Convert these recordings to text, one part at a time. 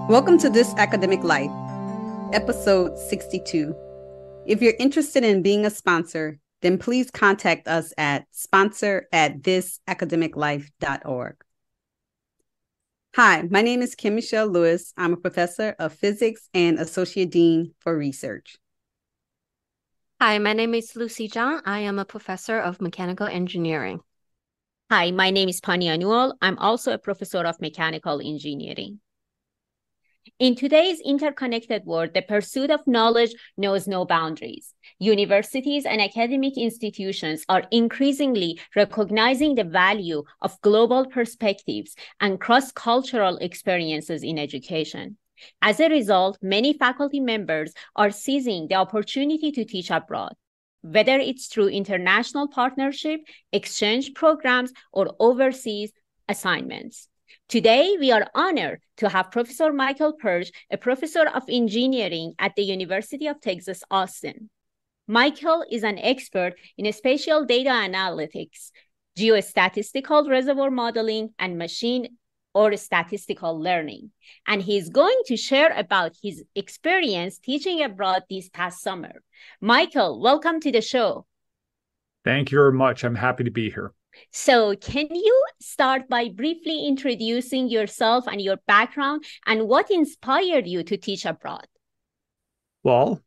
Welcome to This Academic Life, Ep.62. If you're interested in being a sponsor, then please contact us at sponsor@thisacademiclife.org. Hi, my name is Kim Michelle Lewis. I'm a professor of physics and associate dean for research. Hi, my name is Lucy Zhang. I am a professor of mechanical engineering. Hi, my name is Pania Newell. I'm also a professor of mechanical engineering. In today's interconnected world, the pursuit of knowledge knows no boundaries. Universities and academic institutions are increasingly recognizing the value of global perspectives and cross-cultural experiences in education. As a result, many faculty members are seizing the opportunity to teach abroad, whether it's through international partnership, exchange programs, or overseas assignments. Today, we are honored to have Professor Michael Pyrcz, a professor of engineering at the University of Texas, Austin. Michael is an expert in spatial data analytics, geostatistical reservoir modeling, and machine or statistical learning. And he's going to share about his experience teaching abroad this past summer. Michael, welcome to the show. Thank you very much. I'm happy to be here. So can you start by briefly introducing yourself and your background and what inspired you to teach abroad? Well,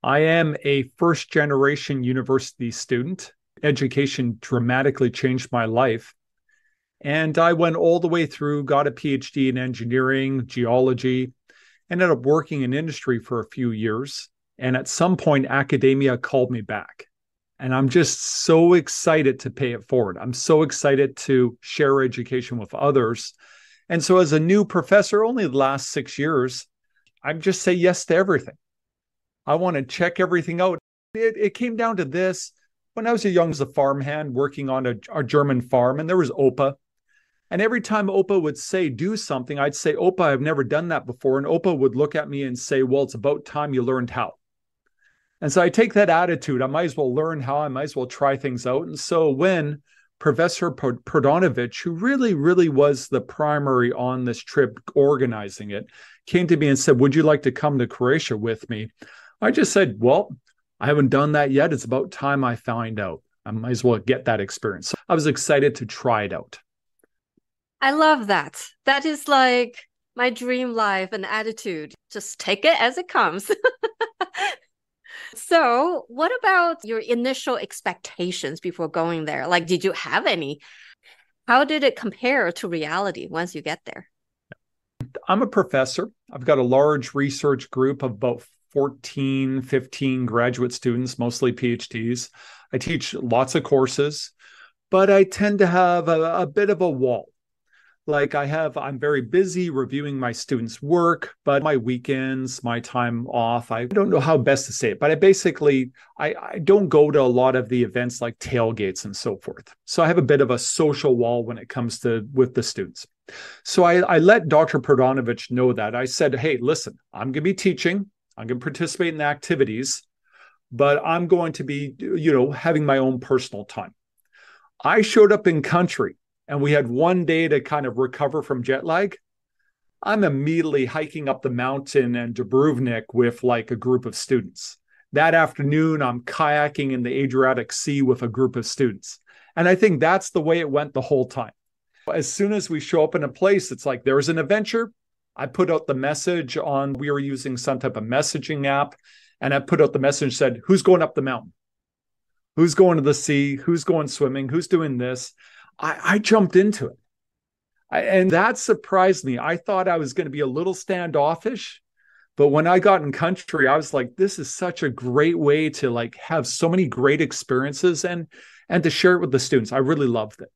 I am a first-generation university student. Education dramatically changed my life. And I went all the way through, got a PhD in engineering, geology, ended up working in industry for a few years. And at some point, academia called me back. And I'm just so excited to pay it forward. I'm so excited to share education with others. And so as a new professor, only the last 6 years, I just say yes to everything. I want to check everything out. It came down to this. When I was young as a farmhand working on a German farm, and there was OPA. And every time OPA would say, do something, I'd say, OPA, I've never done that before. And OPA would look at me and say, well, it's about time you learned how. And so I take that attitude. I might as well learn how. I might as well try things out. And so when Professor Prodanovich, who really was the primary on this trip organizing it, came to me and said, would you like to come to Croatia with me? I just said, well, I haven't done that yet. It's about time I find out. I might as well get that experience. So I was excited to try it out. I love that. That is like my dream life and attitude. Just take it as it comes. So what about your initial expectations before going there? Like, did you have any? How did it compare to reality once you get there? I'm a professor. I've got a large research group of about 14, 15 graduate students, mostly PhDs. I teach lots of courses, but I tend to have a bit of a wall. Like I'm very busy reviewing my students' work, but my weekends, my time off, I don't know how best to say it, but I don't go to a lot of the events like tailgates and so forth. So I have a bit of a social wall when it comes to with the students. So I let Dr. Prodanovich know that. I said, hey, listen, I'm going to be teaching. I'm going to participate in the activities, but I'm going to be, having my own personal time. I showed up in country. And we had one day to kind of recover from jet lag. I'm immediately hiking up the mountain in Dubrovnik with like a group of students. That afternoon, I'm kayaking in the Adriatic Sea with a group of students. And I think that's the way it went the whole time. As soon as we show up in a place, it's like there's an adventure. I put out the message we were using some type of messaging app. And I put out the message said, who's going up the mountain? Who's going to the sea? Who's going swimming? Who's doing this? I jumped into it. And that surprised me. I thought I was going to be a little standoffish. But when I got in country, I was like, this is such a great way to like have so many great experiences and to share it with the students. I really loved it.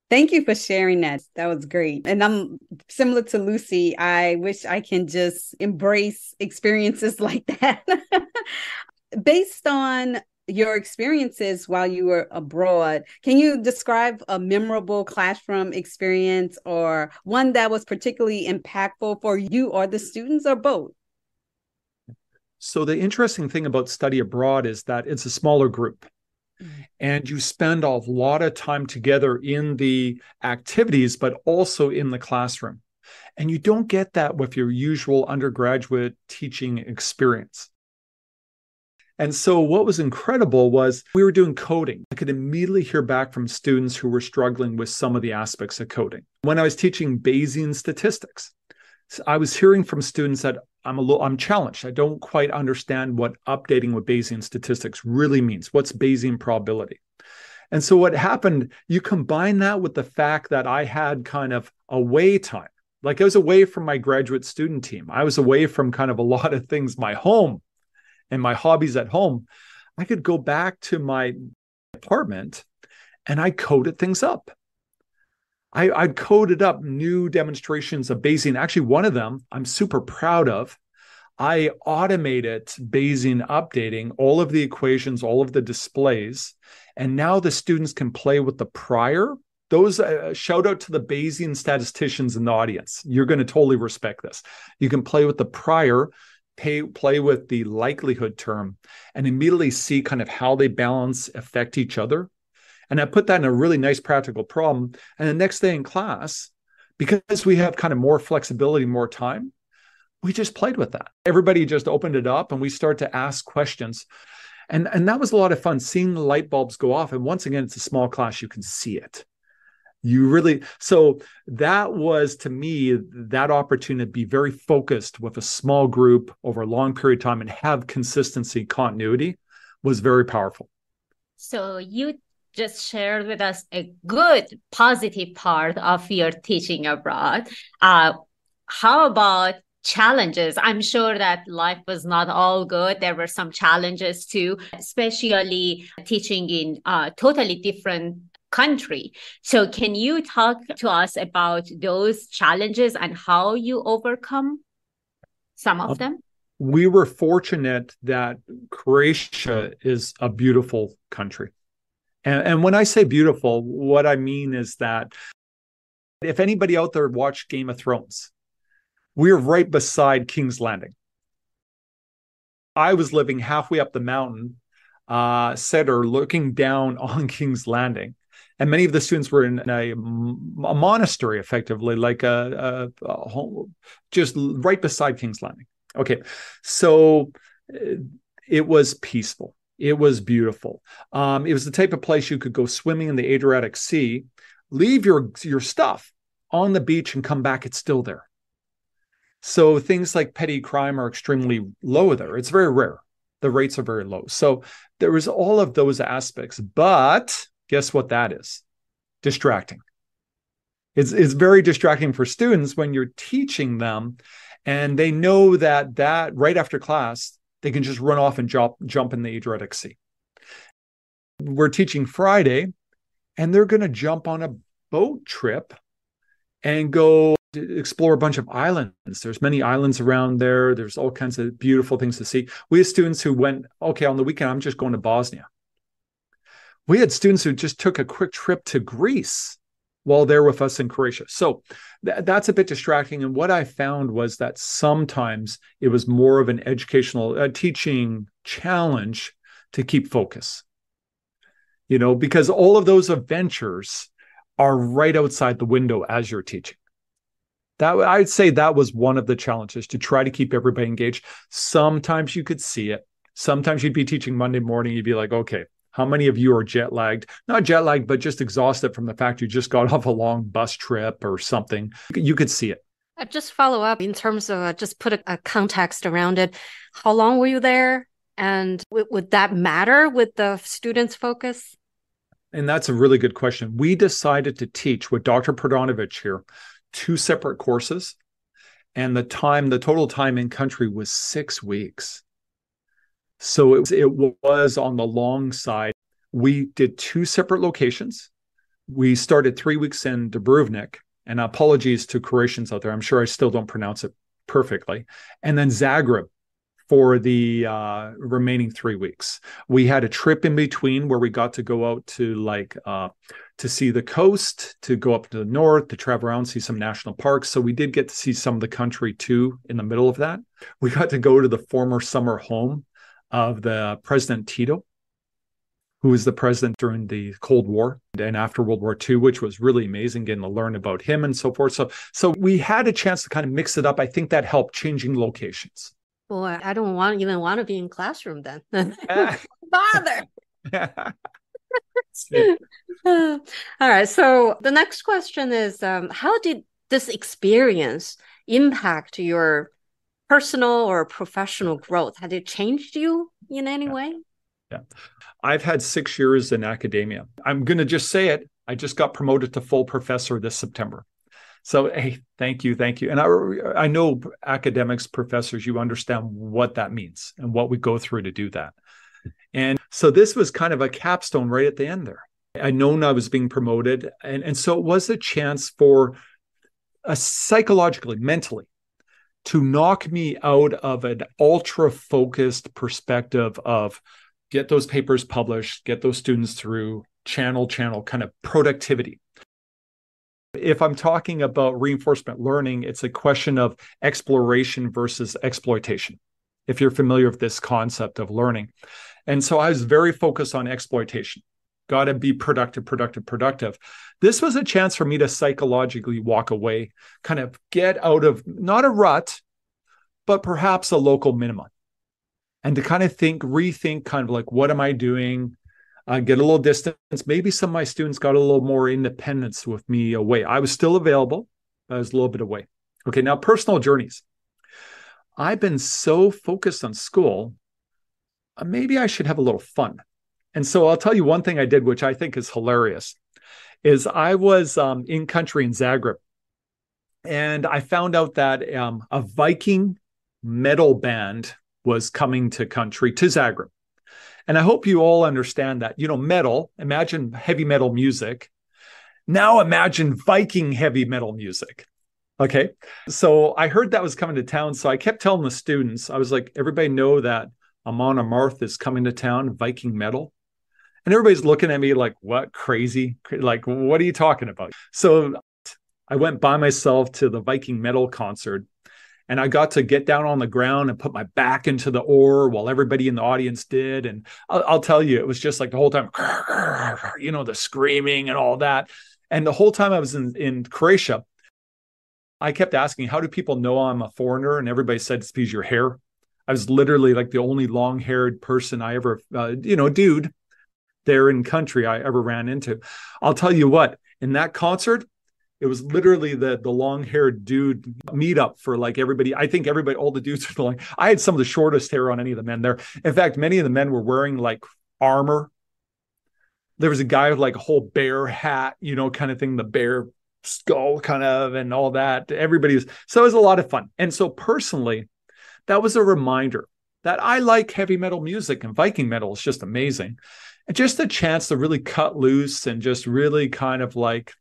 Thank you for sharing that. That was great. And I'm similar to Lucy. I wish I can just embrace experiences like that. Based on your experiences while you were abroad, can you describe a memorable classroom experience or one that was particularly impactful for you or the students, or both? So the interesting thing about study abroad is that it's a smaller group. And you spend a lot of time together in the activities, but also in the classroom. And you don't get that with your usual undergraduate teaching experience. And so what was incredible was we were doing coding. I could immediately hear back from students who were struggling with some of the aspects of coding. When I was teaching Bayesian statistics, I was hearing from students that I'm challenged. I don't quite understand what updating with Bayesian statistics really means. What's Bayesian probability? And so what happened, you combine that with the fact that I had kind of away time. Like I was away from my graduate student team. I was away from kind of a lot of things, my home and my hobbies at home. I could go back to my apartment and I coded things up. I'd coded up new demonstrations of Bayesian. Actually, one of them I'm super proud of. I automated Bayesian updating all of the equations, all of the displays, and now the students can play with the prior. Those shout out to the Bayesian statisticians in the audience. You're going to totally respect this. You can play with the prior, play with the likelihood term, and immediately see kind of how they balance, affect each other. And I put that in a really nice practical problem. And the next day in class, because we have kind of more flexibility, more time, we just played with that. Everybody just opened it up and we start to ask questions. And that was a lot of fun, seeing the light bulbs go off. And once again, it's a small class, you can see it. So that was, to me, that opportunity to be very focused with a small group over a long period of time and have consistency, continuity was very powerful. So you just shared with us a good, positive part of your teaching abroad. How about challenges? I'm sure that life was not all good. There were some challenges too, especially teaching in a totally different country. So can you talk to us about those challenges and how you overcome some of them? We were fortunate that Croatia is a beautiful country. And when I say beautiful, what I mean is that if anybody out there watched Game of Thrones, we're right beside King's Landing. I was living halfway up the mountain, center, looking down on King's Landing. And many of the students were in a monastery, effectively, like a home, just right beside King's Landing. Okay, so it was peaceful. It was beautiful. It was the type of place you could go swimming in the Adriatic Sea, leave your stuff on the beach and come back, it's still there. So things like petty crime are extremely low there. It's very rare. The rates are very low. So there was all of those aspects. But guess what that is? Distracting. It's very distracting for students when you're teaching them and they know that right after class, they can just run off and jump in the Adriatic Sea. We're teaching Friday, and they're going to jump on a boat trip and go explore a bunch of islands. There's many islands around there. There's all kinds of beautiful things to see. We had students who went, okay, on the weekend, I'm just going to Bosnia. We had students who just took a quick trip to Greece while they're with us in Croatia. So that's a bit distracting. And what I found was that sometimes it was more of an educational teaching challenge to keep focus, because all of those adventures are right outside the window as you're teaching. That I'd say that was one of the challenges, to try to keep everybody engaged. Sometimes you could see it. Sometimes you'd be teaching Monday morning. You'd be like, okay, how many of you are jet lagged? Not jet lagged, but just exhausted from the fact you just got off a long bus trip or something. You could see it. Just follow up in terms of just put a context around it. How long were you there? And would that matter with the students' focus? And that's a really good question. We decided to teach with Dr. Prodanovic here 2 separate courses. And the total time in country was 6 weeks. So it was on the long side. We did 2 separate locations. We started 3 weeks in Dubrovnik, and apologies to Croatians out there. I'm sure I still don't pronounce it perfectly. And then Zagreb for the remaining 3 weeks. We had a trip in between where we got to go out to to see the coast, to go up to the north, to travel around, see some national parks. So we did get to see some of the country too in the middle of that. We got to go to the former summer home of the President Tito, who was the president during the Cold War and after World War II, which was really amazing getting to learn about him and so forth. So we had a chance to kind of mix it up. I think that helped changing locations. Boy, I don't even want to be in classroom then. Bother. All right. So the next question is, how did this experience impact your personal or professional growth? Had it changed you in any way? Yeah. I've had 6 years in academia. I'm going to just say it. I just got promoted to full professor this September. So, hey, thank you. And I know academics, professors, you understand what that means and what we go through to do that. And so this was kind of a capstone right at the end there. I'd known I was being promoted. And so it was a chance for psychologically, mentally, to knock me out of an ultra-focused perspective of get those papers published, get those students through, channel kind of productivity. If I'm talking about reinforcement learning, it's a question of exploration versus exploitation, if you're familiar with this concept of learning. And so I was very focused on exploitation. Got to be productive. This was a chance for me to psychologically walk away, kind of get out of not a rut, but perhaps a local minimum. And to kind of rethink kind of like, what am I doing? Get a little distance. Maybe some of my students got a little more independence with me away. I was still available. I was a little bit away. Okay, now personal journeys. I've been so focused on school, maybe I should have a little fun. And so I'll tell you one thing I did, which I think is hilarious, is I was in country in Zagreb. And I found out that a Viking metal band was coming to Zagreb. And I hope you all understand that, metal, imagine heavy metal music. Now imagine Viking heavy metal music. Okay. So I heard that was coming to town. So I kept telling the students, I was like, everybody know that Amon Amarth is coming to town, Viking metal. And everybody's looking at me like, what, crazy? Like, what are you talking about? So I went by myself to the Viking metal concert. And I got to get down on the ground and put my back into the oar while everybody in the audience did. And I'll tell you, it was just like the whole time, the screaming and all that. And the whole time I was in Croatia, I kept asking, how do people know I'm a foreigner? And everybody said, it's because your hair. I was literally like the only long-haired person I ever, dude there in country I ever ran into. I'll tell you what, in that concert, it was literally the long-haired dude meetup for like everybody. I think everybody, all the dudes were like, I had some of the shortest hair on any of the men there. In fact, many of the men were wearing like armor. There was a guy with like a whole bear hat, kind of thing, the bear skull kind of, and all that. So it was a lot of fun. And so personally, that was a reminder that I like heavy metal music, and Viking metal is just amazing. And just a chance to really cut loose and just really kind of like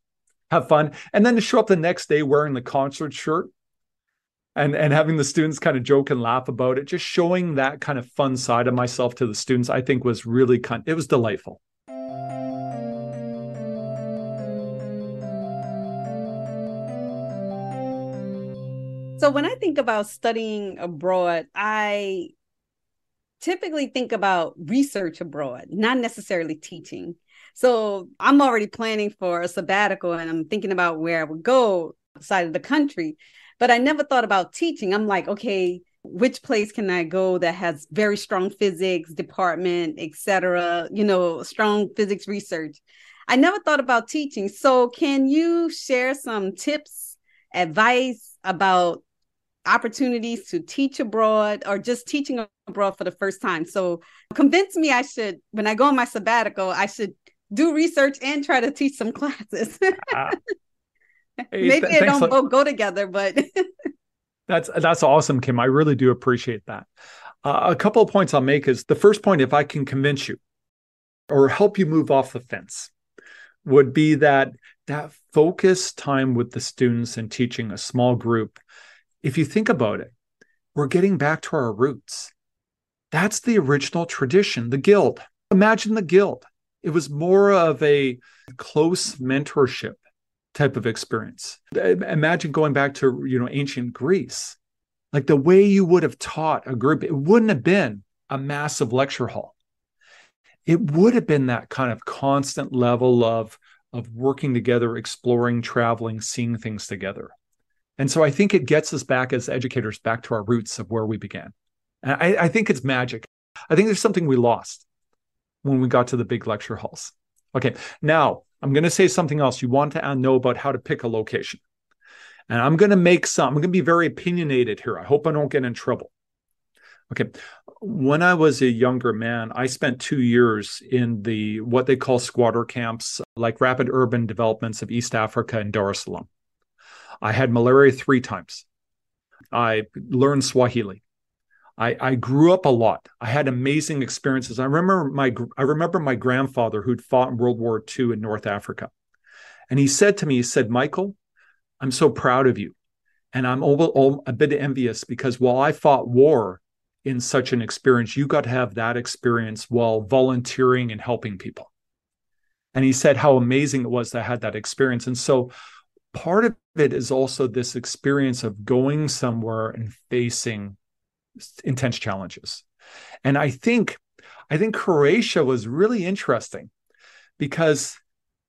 have fun. And then to show up the next day wearing the concert shirt and having the students kind of joke and laugh about it, just showing that kind of fun side of myself to the students, I think was really it was delightful. So when I think about studying abroad, I typically think about research abroad, not necessarily teaching. So I'm already planning for a sabbatical and I'm thinking about where I would go outside of the country, but I never thought about teaching. I'm like, okay, which place can I go that has very strong physics department, et cetera, strong physics research. I never thought about teaching. So can you share some tips, advice about opportunities to teach abroad or just teaching abroad for the first time? So convince me when I go on my sabbatical, I should do research and try to teach some classes. Maybe they don't both go together, but that's awesome, Kim. I really do appreciate that. A couple of points I'll make is the first point, if I can convince you or help you move off the fence, would be that focused time with the students and teaching a small group. If you think about it, we're getting back to our roots. That's the original tradition, the guild. Imagine the guild. It was more of a close mentorship type of experience. Imagine going back to, ancient Greece. Like the way you would have taught a group, it wouldn't have been a massive lecture hall. it would have been that kind of constant level of working together, exploring, traveling, seeing things together. And so I think it gets us back as educators back to our roots of where we began. And I think it's magic. I think there's something we lost when we got to the big lecture halls. Okay, now I'm going to say something else. You want to know about how to pick a location. And I'm going to be very opinionated here. I hope I don't get in trouble. Okay, when I was a younger man, I spent 2 years in what they call squatter camps, like rapid urban developments of East Africa and Dar es Salaam. I had malaria 3 times. I learned Swahili. I grew up a lot. I had amazing experiences. I remember my grandfather who'd fought in World War II in North Africa. And he said to me, Michael, I'm so proud of you. And I'm a bit envious because while I fought war in such an experience, you got to have that experience while volunteering and helping people. And he said how amazing it was that I had that experience. And so part of it is also this experience of going somewhere and facing intense challenges. And I think Croatia was really interesting because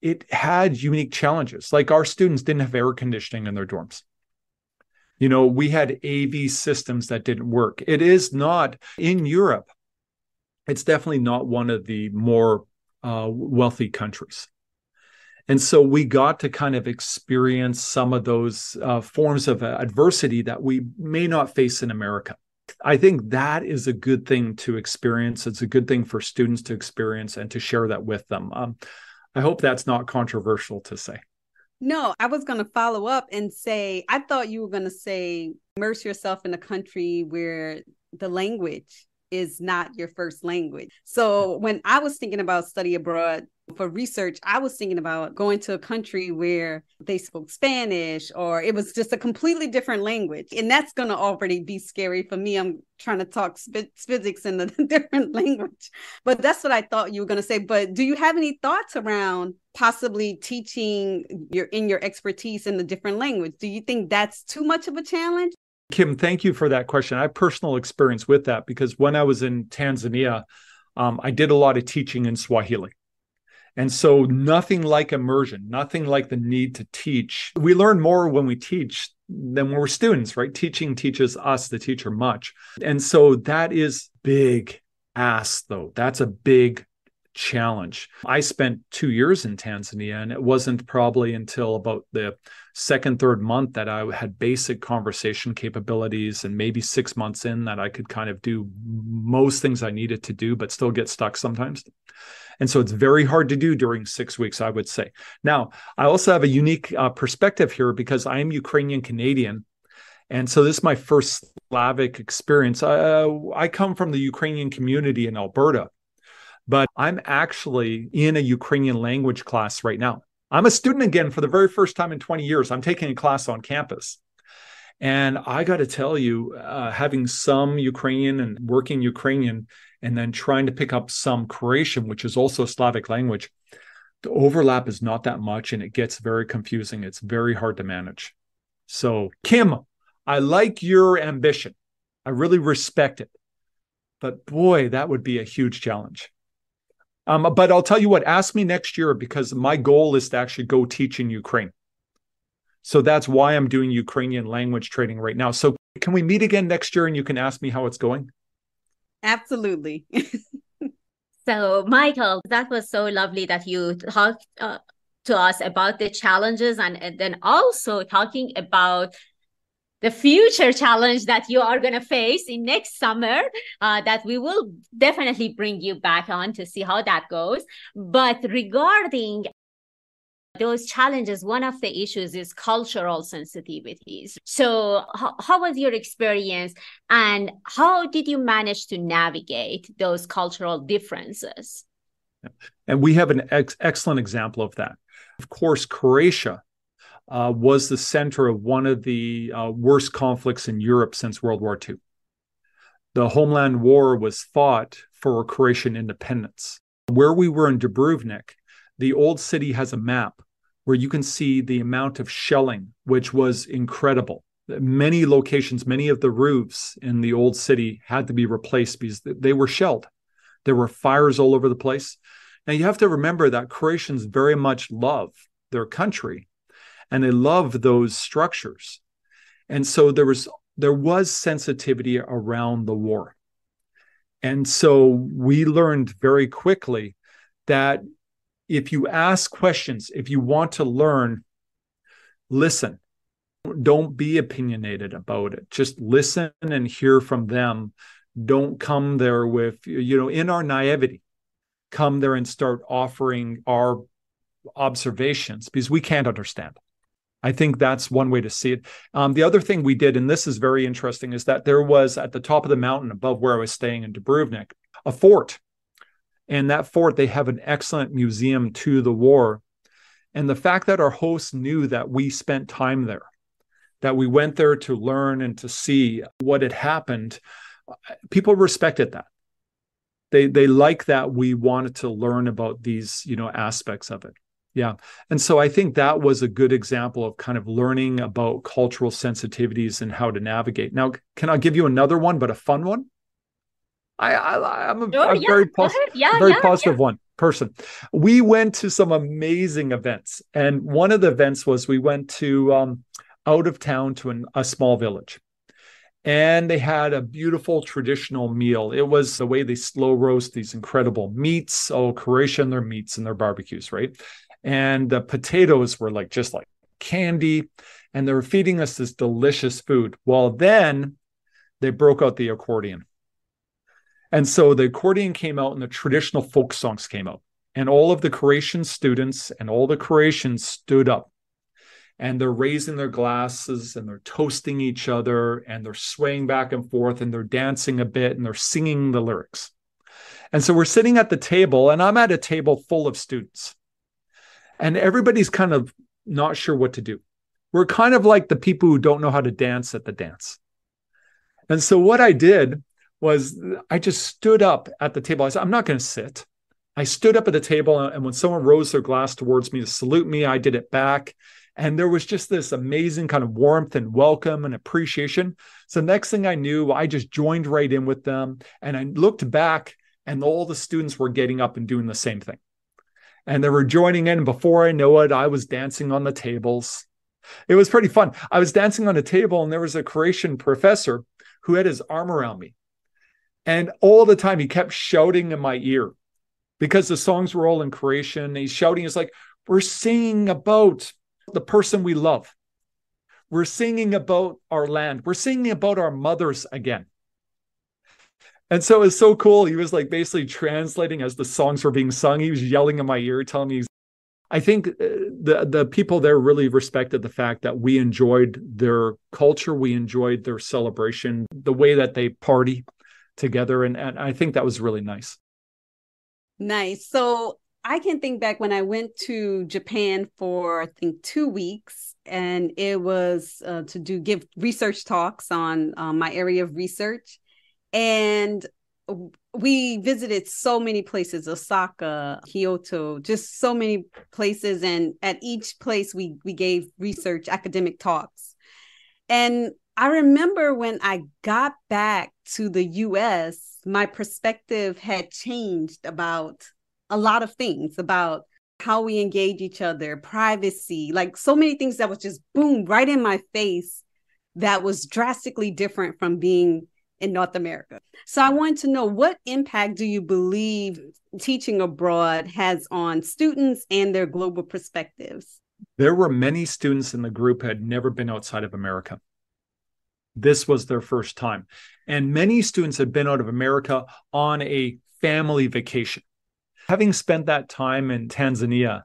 it had unique challenges. Like our students didn't have air conditioning in their dorms. You know, we had AV systems that didn't work. It is not in Europe. It's definitely not one of the more wealthy countries. And so we got to kind of experience some of those forms of adversity that we may not face in America. I think that is a good thing to experience. It's a good thing for students to experience and to share that with them. I hope that's not controversial to say. No, I was going to follow up and say, I thought you were going to say, immerse yourself in a country where the language is not your first language. So when I was thinking about study abroad for research, I was thinking about going to a country where they spoke Spanish or it was just a completely different language. And that's going to already be scary for me. I'm trying to talk physics in a different language. But that's what I thought you were going to say. But do you have any thoughts around possibly teaching your expertise in a different language? Do you think that's too much of a challenge? Kim, thank you for that question. I have personal experience with that because when I was in Tanzania, I did a lot of teaching in Swahili. And so nothing like immersion, nothing like the need to teach. We learn more when we teach than when we're students, right? Teaching teaches us, the teacher, much. And so that is big ask, though. That's a big challenge. I spent 2 years in Tanzania, and it wasn't probably until about the second, third month that I had basic conversation capabilities, and maybe 6 months in that I could kind of do most things I needed to do, but still get stuck sometimes. And so it's very hard to do during 6 weeks, I would say. Now, I also have a unique perspective here because I am Ukrainian Canadian. And so this is my first Slavic experience. I come from the Ukrainian community in Alberta, but I'm actually in a Ukrainian language class right now. I'm a student again for the very first time in 20 years. I'm taking a class on campus. And I got to tell you, having some Ukrainian and working Ukrainian, and then trying to pick up some Croatian, which is also a Slavic language, the overlap is not that much, and it gets very confusing. It's very hard to manage. So, Kim, I like your ambition. I really respect it. But boy, that would be a huge challenge. But I'll tell you what, ask me next year because my goal is to actually go teach in Ukraine. So that's why I'm doing Ukrainian language training right now. So can we meet again next year and you can ask me how it's going? Absolutely. So, Michael, that was so lovely that you talked to us about the challenges and then also talking about the future challenge that you are going to face in next summer, that we will definitely bring you back on to see how that goes. But regarding those challenges, one of the issues is cultural sensitivities. So how was your experience and how did you manage to navigate those cultural differences? And we have an excellent example of that. Of course, Croatia was the center of one of the worst conflicts in Europe since World War II. The Homeland War was fought for Croatian independence. Where we were in Dubrovnik, the old city has a map where you can see the amount of shelling, which was incredible. Many locations, many of the roofs in the old city had to be replaced because they were shelled. There were fires all over the place. Now, you have to remember that Croatians very much love their country, and they love those structures. And so there was sensitivity around the war. And so we learned very quickly that if you ask questions, if you want to learn, listen. Don't be opinionated about it. Just listen and hear from them. Don't come there with, in our naivety, come there and start offering our observations because we can't understand. I think that's one way to see it. The other thing we did, and this is very interesting, is that there was at the top of the mountain above where I was staying in Dubrovnik, a fort. And that fort, they have an excellent museum to the war. And the fact that our hosts knew that we spent time there, that we went there to learn and to see what had happened, people respected that. They like that we wanted to learn about these, aspects of it. Yeah. And so I think that was a good example of kind of learning about cultural sensitivities and how to navigate. Now, can I give you another one, but a fun one? I'm a very positive one person. We went to some amazing events. And one of the events was we went to out of town to a small village. And they had a beautiful traditional meal. It was the way they slow roast these incredible meats. Oh, Croatia and their meats and their barbecues, right? And the potatoes were just like candy. And they were feeding us this delicious food. Well, then they broke out the accordion. And so the accordion came out and the traditional folk songs came out. And all of the Croatian students and all the Croatians stood up. And they're raising their glasses and they're toasting each other and they're swaying back and forth and they're dancing a bit and they're singing the lyrics. And so we're sitting at the table and I'm at a table full of students. And everybody's kind of not sure what to do. We're kind of like the people who don't know how to dance at the dance. And so what I did was I just stood up at the table. I said, I'm not going to sit. I stood up at the table, and when someone rose their glass towards me to salute me, I did it back. And there was just this amazing kind of warmth and welcome and appreciation. So next thing I knew, I just joined right in with them. And I looked back and all the students were getting up and doing the same thing. And they were joining in. And before I know it, I was dancing on the tables. It was pretty fun. I was dancing on a table and there was a Croatian professor who had his arm around me. And all the time he kept shouting in my ear because the songs were all in Croatian. He's shouting, it's like, we're singing about the person we love. We're singing about our land. We're singing about our mothers again. And so it's so cool. He was basically translating as the songs were being sung. He was yelling in my ear, telling me. I think the people there really respected the fact that we enjoyed their culture. We enjoyed their celebration, the way that they party together. And I think that was really nice. Nice. So I can think back when I went to Japan for, I think, 2 weeks, and it was to give research talks on my area of research. And we visited so many places, Osaka, Kyoto, just so many places. And at each place, we gave research academic talks. And I remember when I got back to the US, my perspective had changed about a lot of things, about how we engage each other, privacy, so many things that was just boom, right in my face, that was drastically different from being in North America. So I want to know, what impact do you believe teaching abroad has on students and their global perspectives? There were many students in the group who had never been outside of America. This was their first time. And many students had been out of America on a family vacation. Having spent that time in Tanzania,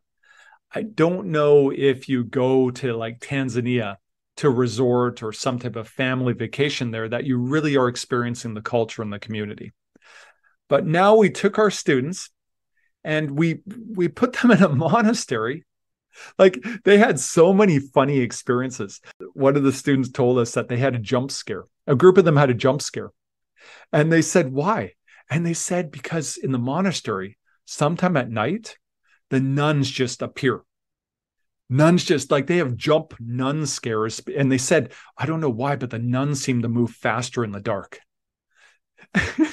I don't know if you go to Tanzania to resort or some type of family vacation there that you really are experiencing the culture and the community. But now we took our students and we put them in a monastery. They had so many funny experiences. One of the students told us that they had a jump scare. A group of them had a jump scare. And they said, why? And they said, because in the monastery, sometime at night, the nuns just appear. Nuns just they have jump nun scares. And they said, I don't know why, but the nuns seem to move faster in the dark.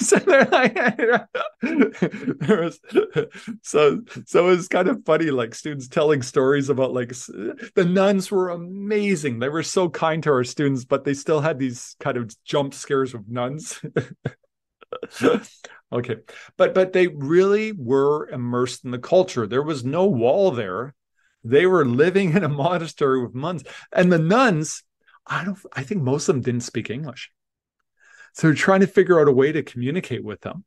So they're There was, so it was kind of funny, like students telling stories about like the nuns were amazing. They were so kind to our students, but they still had these kind of jump scares of nuns. Okay. But they really were immersed in the culture. There was no wall there. They were living in a monastery with nuns. And the nuns, I think most of them didn't speak English. So they're trying to figure out a way to communicate with them,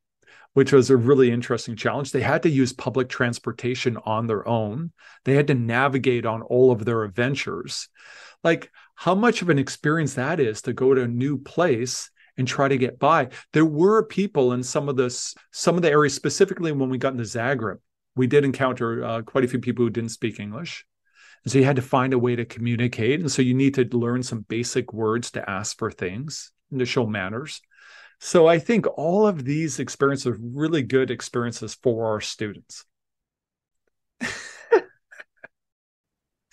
which was a really interesting challenge. They had to use public transportation on their own. They had to navigate on all of their adventures. Like how much of an experience that is to go to a new place and try to get by. There were people in some of the areas, specifically when we got into Zagreb, we did encounter quite a few people who didn't speak English. And so you had to find a way to communicate. And so you need to learn some basic words to ask for things and to show manners. So I think all of these experiences are really good experiences for our students.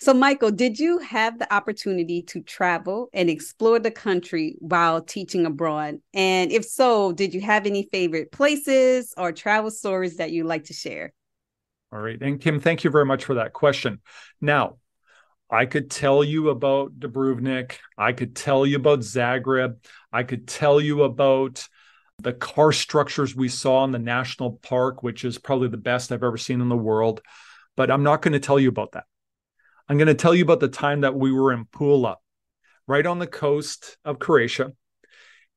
So, Michael, did you have the opportunity to travel and explore the country while teaching abroad? And if so, did you have any favorite places or travel stories that you'd like to share? All right. And Kim, thank you very much for that question. Now, I could tell you about Dubrovnik. I could tell you about Zagreb. I could tell you about the car structures we saw in the national park, which is probably the best I've ever seen in the world. But I'm not going to tell you about that. I'm going to tell you about the time that we were in Pula, right on the coast of Croatia.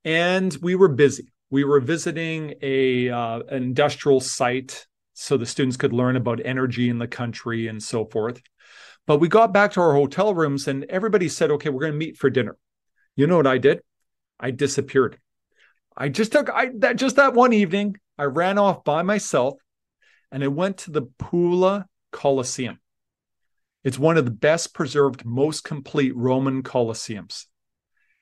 And we were busy. We were visiting an industrial site so the students could learn about energy in the country and so forth. But we got back to our hotel rooms and everybody said, okay, we're going to meet for dinner. You know what I did? I disappeared. Just that one evening, I ran off by myself and I went to the Pula Colosseum. It's one of the best preserved, most complete Roman Colosseums.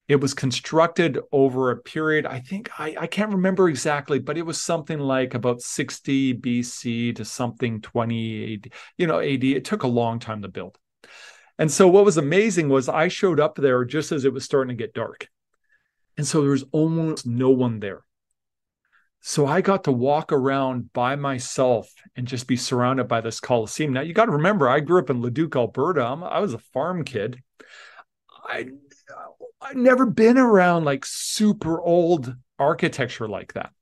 It was constructed over a period, I think, I can't remember exactly, but it was something like about 60 BC to something 20 AD, AD. It took a long time to build. And so what was amazing was I showed up there just as it was starting to get dark. And so there was almost no one there. So I got to walk around by myself and just be surrounded by this Colosseum. Now, you got to remember, I grew up in Leduc, Alberta. I was a farm kid. I'd never been around like super old architecture like that.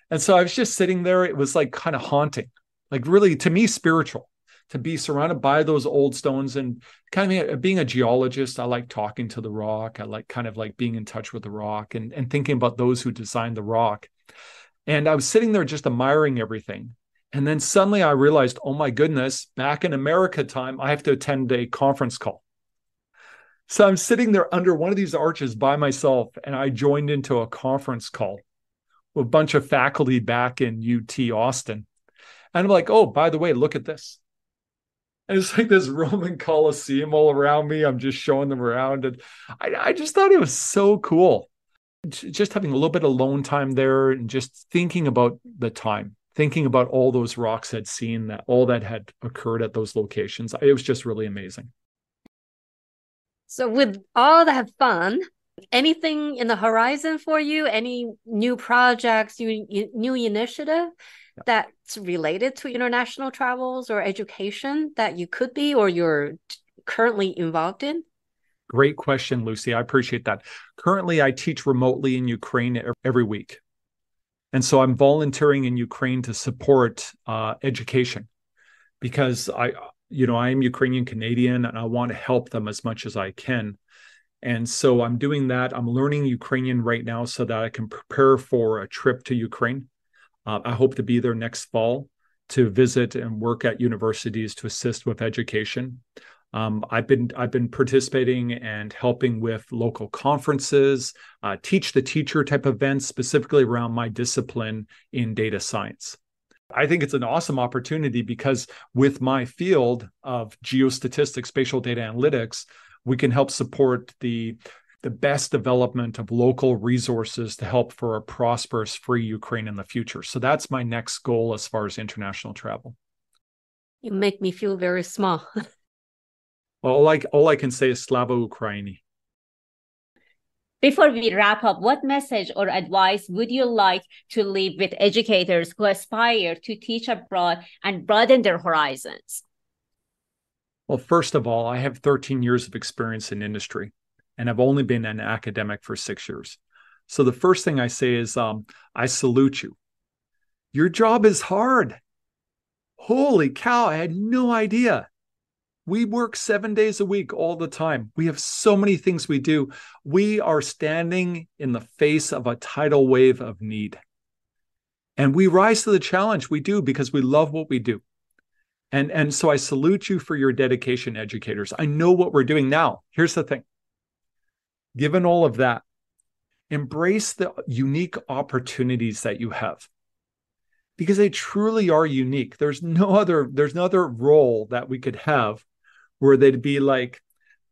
And so I was just sitting there. It was like kind of haunting, like really, to me, spiritual, to be surrounded by those old stones. And kind of being a geologist, I like talking to the rock. I like kind of like being in touch with the rock and thinking about those who designed the rock. And I was sitting there just admiring everything. And then suddenly I realized, oh my goodness, back in America time, I have to attend a conference call. So I'm sitting there under one of these arches by myself, and I joined into a conference call with a bunch of faculty back in UT Austin. And I'm like, oh, by the way, look at this. And it's like this Roman Colosseum all around me. I'm just showing them around. And I just thought it was so cool. Just having a little bit of alone time there and just thinking about the time, thinking about all those rocks I'd seen, that all that had occurred at those locations. It was just really amazing. So with all that fun, anything in the horizon for you? Any new projects, new initiative that's related to international travels or education that you could be or you're currently involved in? Great question, Lucy. I appreciate that. Currently, I teach remotely in Ukraine every week. And so I'm volunteering in Ukraine to support education because I am Ukrainian Canadian and I want to help them as much as I can. And so I'm doing that. I'm learning Ukrainian right now so that I can prepare for a trip to Ukraine. I hope to be there next fall to visit and work at universities to assist with education. I've been participating and helping with local conferences, teach the teacher type events, specifically around my discipline in data science. I think it's an awesome opportunity because with my field of geostatistics, spatial data analytics, we can help support the best development of local resources to help for a prosperous, free Ukraine in the future. So that's my next goal as far as international travel. You make me feel very small. All I can say is Slava Ukraini. Before we wrap up, what message or advice would you like to leave with educators who aspire to teach abroad and broaden their horizons? Well, first of all, I have 13 years of experience in industry, and I've only been an academic for 6 years. So the first thing I say is, I salute you. Your job is hard. Holy cow, I had no idea. We work 7 days a week all the time. We have so many things we do. We are standing in the face of a tidal wave of need. And we rise to the challenge. We do because we love what we do. And so I salute you for your dedication, educators. I know what we're doing now. Here's the thing. Given all of that, embrace the unique opportunities that you have, because they truly are unique. There's no other role that we could have where they'd be like,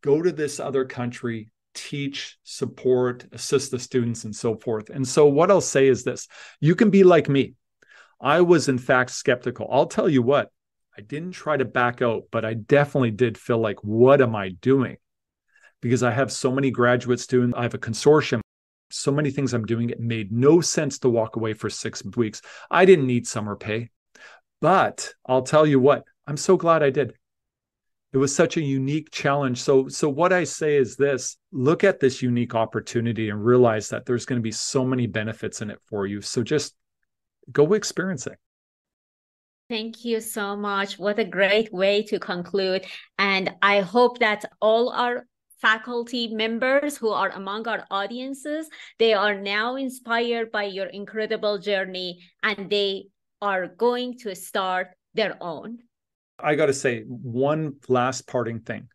go to this other country, teach, support, assist the students, and so forth. And so what I'll say is this: you can be like me. I was in fact skeptical. I'll tell you what, I didn't try to back out, but I definitely did feel like, what am I doing? Because I have so many graduate students, I have a consortium, so many things I'm doing. It made no sense to walk away for 6 weeks. I didn't need summer pay, but I'll tell you what, I'm so glad I did. It was such a unique challenge. So what I say is this: look at this unique opportunity and realize that there's going to be so many benefits in it for you. So just go experience it. Thank you so much. What a great way to conclude. And I hope that all our faculty members who are among our audiences, they are now inspired by your incredible journey and they are going to start their own. I got to say one last parting thing.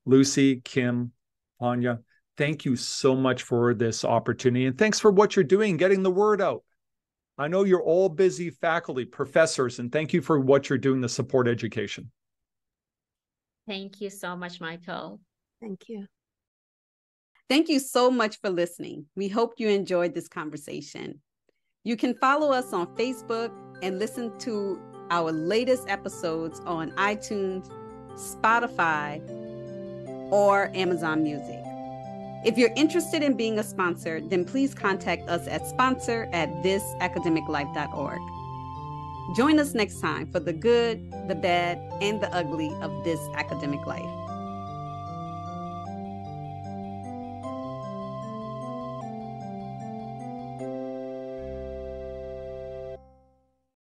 Lucy, Kim, Pania, thank you so much for this opportunity. And thanks for what you're doing, getting the word out. I know you're all busy faculty, professors, and thank you for what you're doing to support education. Thank you so much, Michael. Thank you. Thank you so much for listening. We hope you enjoyed this conversation. You can follow us on Facebook and listen to our latest episodes on iTunes, Spotify, or Amazon Music. If you're interested in being a sponsor, then please contact us at sponsor@thisacademiclife.org. Join us next time for the good, the bad, and the ugly of this academic life.